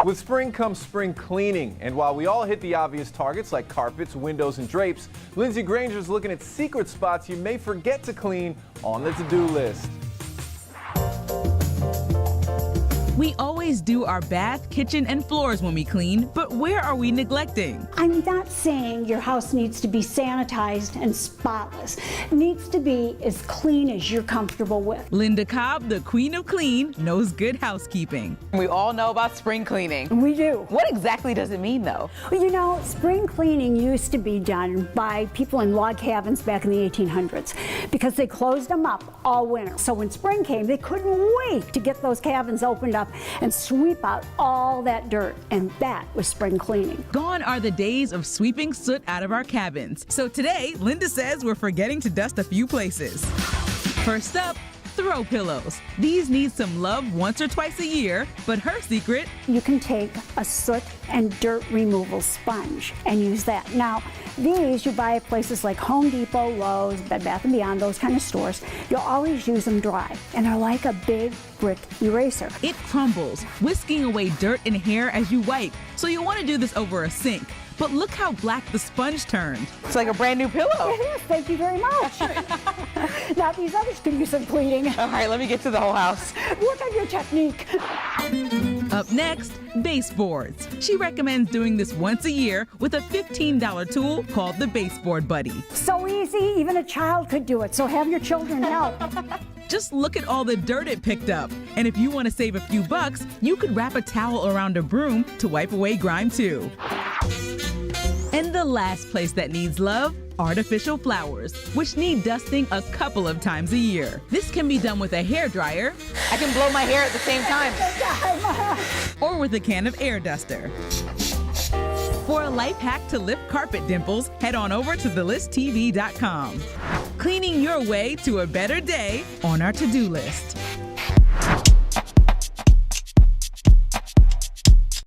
With spring comes spring cleaning, and while we all hit the obvious targets like carpets, windows, and drapes, Lindsay Granger's looking at secret spots you may forget to clean on the to-do list. We always do our bath, kitchen, and floors when we clean, but where are we neglecting? I'm not saying your house needs to be sanitized and spotless. It needs to be as clean as you're comfortable with. Linda Cobb, the queen of clean, knows good housekeeping. We all know about spring cleaning. We do. What exactly does it mean, though? Well, you know, spring cleaning used to be done by people in log cabins back in the 1800s because they closed them up all winter. So when spring came, they couldn't wait to get those cabins opened up and sweep out all that dirt, and that was spring cleaning. Gone are the days of sweeping soot out of our cabins. So today, Linda says we're forgetting to dust a few places. First up, throw pillows. These need some love once or twice a year, but her secret: you can take a soot and dirt removal sponge and use that. Now, these you buy at places like Home Depot, Lowe's, Bed Bath & Beyond, those kind of stores. You'll always use them dry, and they're like a big brick eraser. It crumbles, whisking away dirt and hair as you wipe, so you'll want to do this over a sink. But look how black the sponge turned. It's like a brand new pillow. It is, thank you very much. Now these others could use some cleaning. All right, let me get to the whole house. Work on your technique. Up next, baseboards. She recommends doing this once a year with a $15 tool called the Baseboard Buddy. So easy, even a child could do it, so have your children help. Just look at all the dirt it picked up. And if you want to save a few bucks, you could wrap a towel around a broom to wipe away grime too. And the last place that needs love, artificial flowers, which need dusting a couple of times a year. This can be done with a hairdryer. I can blow my hair at the same time. Or with a can of air duster. For a life hack to lift carpet dimples, head on over to thelisttv.com. Cleaning your way to a better day on our to-do list.